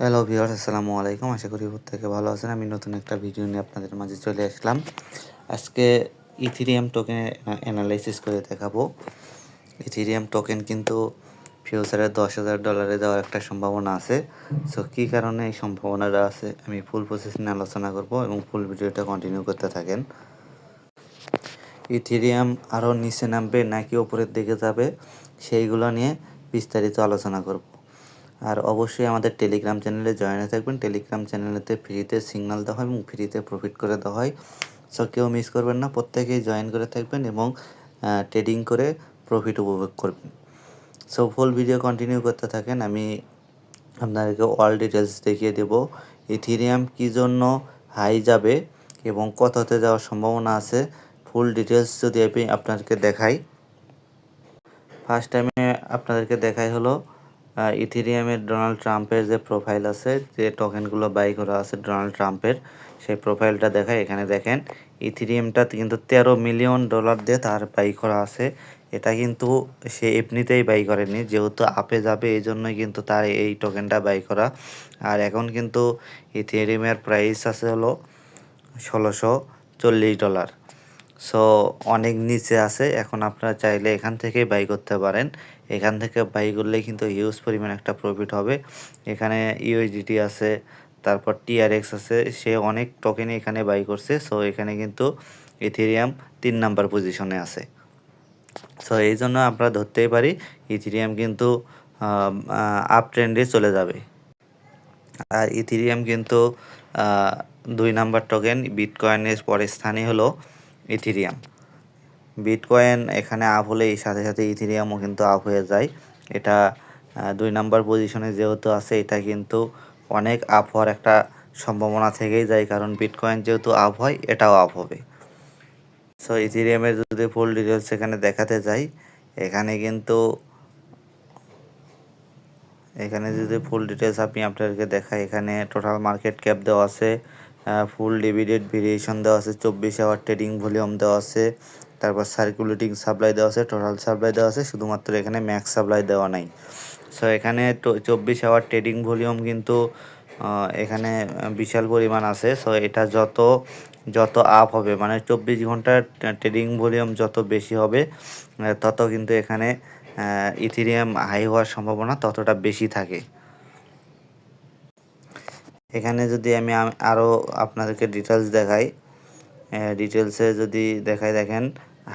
Hello viewers, আসসালামু আলাইকুম। আশা করি প্রত্যেকে ভালো আছেন। আমি নতুন একটা ভিডিও নিয়ে আপনাদের মাঝে চলে আসলাম। আজকে ইথিরিয়াম টোকেন অ্যানালাইসিস করে দেখাবো। ইথিরিয়াম টোকেন কিন্তু ফিউচারে $10,000 দেওয়ার একটা সম্ভাবনা আছে। সো কী কারণে এই সম্ভাবনাটা আছে আমি ফুল প্রসেস নিয়ে আলোচনা করব এবং ফুল ভিডিওটা কন্টিনিউ করতে থাকেন। ইথিরিয়াম আরও নিচে নামবে নাকি ওপরের দিকে যাবে সেইগুলো নিয়ে বিস্তারিত আলোচনা করব। আর অবশ্যই আমাদের টেলিগ্রাম চ্যানেলে জয়েন হয়ে থাকবেন। টেলিগ্রাম চ্যানেলেতে ফ্রিতে সিগন্যাল দেওয়া হয় এবং ফ্রিতে প্রফিট করে দেওয়া হয়। সো কেউ মিস করবেন না, প্রত্যেকেই জয়েন করে থাকবেন এবং ট্রেডিং করে প্রফিট উপভোগ করবেন। সো ফুল ভিডিও কন্টিনিউ করতে থাকেন। আমি আপনাদেরকে অল ডিটেলস দেখিয়ে দেব। ইথিরিয়াম কী জন্য হাই যাবে এবং কততে যাওয়ার সম্ভাবনা আছে, ফুল ডিটেলস যদি আমি আপনাদেরকে দেখাই। ফার্স্ট টাইমে আপনাদেরকে দেখাই হলো ইথিরিয়ামের ডোনাল্ড ট্রাম্পের যে প্রোফাইল আছে, যে টোকেনগুলো বাই করা আছে ডোনাল্ড ট্রাম্পের, সেই প্রোফাইলটা দেখায়। এখানে দেখেন ইথিরিয়ামটা কিন্তু $13 মিলিয়ন দিয়ে তার বাই করা আছে। এটা কিন্তু সে এমনিতেই বাই করেনি, যেহেতু আপে যাবে এই জন্যই কিন্তু তার এই টোকেনটা বাই করা। আর এখন কিন্তু ইথিরিয়ামের প্রাইস আছে হলো $1,640। সো অনেক নিচে আছে। এখন আপনারা চাইলে এখান থেকেই বাই করতে পারেন। এখান থেকে বাই করলেই কিন্তু হিউজ পরিমাণ একটা প্রফিট হবে। এখানে ইউএসডিটি আছে, তারপর টিআরএক্স আছে, সে অনেক টোকেনই এখানে বাই করছে। সো এখানে কিন্তু ইথিরিয়াম 3 নাম্বার পজিশনে আছে। সো এই জন্য আমরা ধরতেই পারি ইথিরিয়াম কিন্তু আপ ট্রেন্ডে চলে যাবে। আর ইথিরিয়াম কিন্তু 2 নাম্বার টোকেন, বিটকয়েনের পরের স্থানই হলো ইথিরিয়াম। বিটকয়েন এখানে আপ হলে এই সাথে সাথে ইথিরিয়ামও কিন্তু আপ হয়ে যায়। এটা 2 নাম্বার পজিশনে যেহেতু আছে, এটা কিন্তু অনেক আপ হওয়ার একটা সম্ভাবনা থেকেই যায়, কারণ বিটকয়েন যেহেতু আপ হয় এটাও আপ হবে। সো ইথিরিয়ামের যদি ফুল ডিটেলস এখানে দেখাতে যাই, এখানে কিন্তু যদি ফুল ডিটেলস আমি আপনাদেরকে দেখাই, এখানে টোটাল মার্কেট ক্যাপ দেওয়া আছে, ফুল ডিভিডেন্ড ভেরিয়েশন দেওয়া আছে, 24 আওয়ার ট্রেডিং ভলিউম দেওয়া আছে, তারপর সার্কুলেটিং সাপ্লাই দেওয়া আছে, টোটাল সাপ্লাই দেওয়া আছে, শুধুমাত্র এখানে ম্যাক্স সাপ্লাই দেওয়া নাই। সো এখানে 24 আওয়ার ট্রেডিং ভলিউম কিন্তু এখানে বিশাল পরিমাণ আছে। সো এটা যত আপ হবে, মানে 24 ঘন্টার ট্রেডিং ভলিউম যত বেশি হবে, তত কিন্তু এখানে ইথিরিয়াম হাই হওয়ার সম্ভাবনা ততটা বেশি থাকে। এখানে যদি আমি আরও আপনাদেরকে ডিটেলস দেখাই, ডিটেলসে যদি দেখাই, দেখেন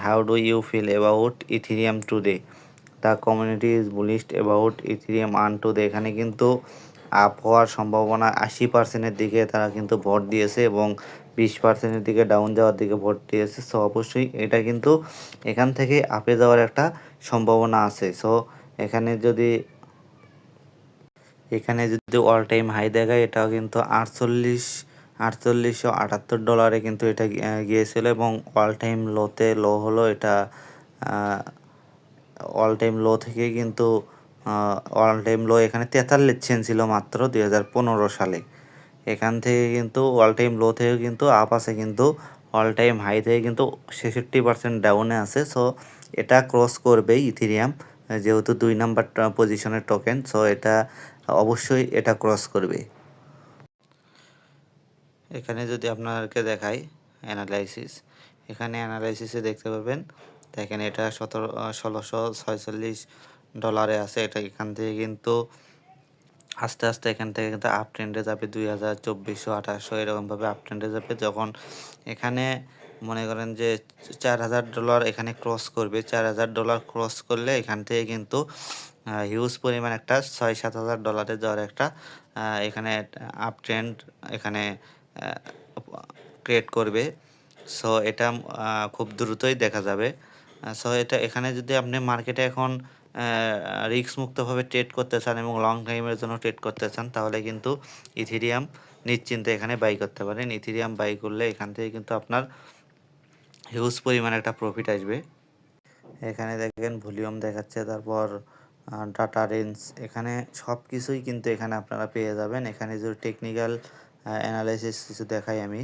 how do you feel about Ethereum today, the community is bullished about Ethereum earn today. এখানে কিন্তু আপ হওয়ার সম্ভাবনা 80%-এর দিকে তারা কিন্তু ভোট দিয়েছে এবং 20%-এর দিকে ডাউন যাওয়ার দিকে ভোট দিয়েছে। সো অবশ্যই এটা কিন্তু এখান থেকে আপে যাওয়ার একটা সম্ভাবনা আছে। সো এখানে যদি অল টাইম হাই দেখায়, এটাও কিন্তু $48,78 কিন্তু এটা গিয়েছিল এবং অল টাইম লো হলো এটা। অল টাইম লো থেকে কিন্তু অল টাইম লো এখানে 43 সেন্ট ছিল মাত্র 2015 সালে। এখান থেকে কিন্তু অল টাইম লো থেকে কিন্তু আপ আছে, কিন্তু অল টাইম হাই থেকে কিন্তু 66% ডাউনে আছে। সো এটা ক্রস করবেই ইথিরিয়াম, যেহেতু 2 নাম্বার পজিশনের টোকেন। সো এটা অবশ্যই এটা ক্রস করবে। এখানে যদি আপনাদেরকে দেখাই অ্যানালাইসিস, এখানে অ্যানালাইসিসে দেখতে পাবেন, দেখেন এটা $1,746 আছে। এটা এখান থেকে কিন্তু আস্তে আস্তে এখান থেকে কিন্তু আপ ট্রেন্ডে যাবে, 2024, 2800 এরকমভাবে আপ ট্রেন্ডে যাবে। যখন এখানে মনে করেন যে $4,000 এখানে ক্রস করবে, $4,000 ক্রস করলে এখান থেকে কিন্তু হিউজ পরিমাণ একটা $6,000-7,000 যাওয়ার একটা এখানে আপ ট্রেন্ড এখানে ক্রিয়েট করবে। সো এটা খুব দ্রুতই দেখা যাবে। সো এটা এখানে যদি আপনি মার্কেটে এখন রিস্ক মুক্তভাবে ট্রেড করতে চান এবং লং টাইমের জন্য ট্রেড করতে চান, তাহলে কিন্তু ইথিরিয়াম নিশ্চিন্তে এখানে বাই করতে পারেন। ইথিরিয়াম বাই করলে এখান থেকে কিন্তু আপনার হিউজ পরিমাণে একটা প্রফিট আসবে। এখানে দেখেন ভলিউম দেখাচ্ছে, তারপর ডাটা রেঞ্জ, এখানে সব কিছুই কিন্তু এখানে আপনারা পেয়ে যাবেন। এখানে যদি টেকনিক্যাল অ্যানালাইসিস কিছু দেখাই আমি,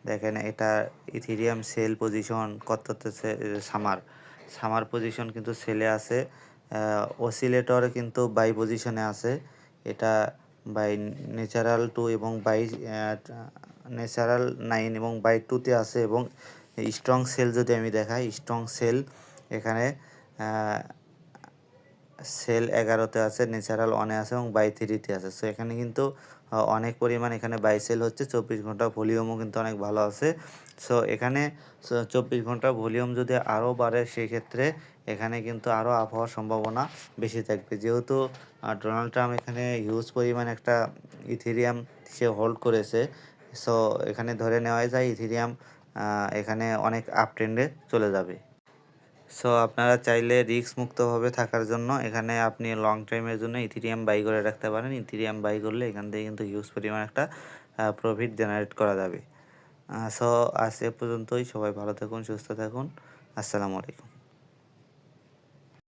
দেখেন এটা ইথিরিয়াম সেল পজিশন করতেছে, সামার পজিশন কিন্তু সেলে আছে, অসিলেটর কিন্তু বাই পজিশনে আছে। এটা বাই ন্যাচারাল 2 এবং বাই ন্যাচারাল 9 এবং বাই 2তে আছে, এবং স্ট্রং সেল যদি আমি দেখাই, স্ট্রং সেল এখানে সেল 11তে আছে, ন্যাচারাল 1-এ আছে এবং বাই 3তে আছে। সো এখানে কিন্তু অনেক পরিমাণ এখানে বাই সেল হচ্ছে। 24 ঘন্টা ভলিউমও কিন্তু অনেক ভালো আছে। সো এখানে 24 ঘন্টা ভলিউম যদি আরও বাড়ে, সেক্ষেত্রে এখানে কিন্তু আরও আপ হওয়ার সম্ভাবনা বেশি থাকবে, যেহেতু ডোনাল্ড ট্রাম্প এখানে হিউজ পরিমাণ একটা ইথেরিয়াম সে হোল্ড করেছে। সো এখানে ধরে নেওয়া যায় ইথেরিয়াম এখানে অনেক আপ ট্রেন্ডে চলে যাবে। সো আপনারা চাইলে রিস্ক মুক্তভাবে থাকার জন্য এখানে আপনি লং টাইমের জন্য ইথেরিয়াম বাই করে রাখতে পারেন। ইথেরিয়াম বাই করলে এখান থেকে কিন্তু হিউজ পরিমাণ একটা প্রফিট জেনারেট করা যাবে। সো আজ এ পর্যন্তই। সবাই ভালো থাকুন, সুস্থ থাকুন। আসসালামু আলাইকুম।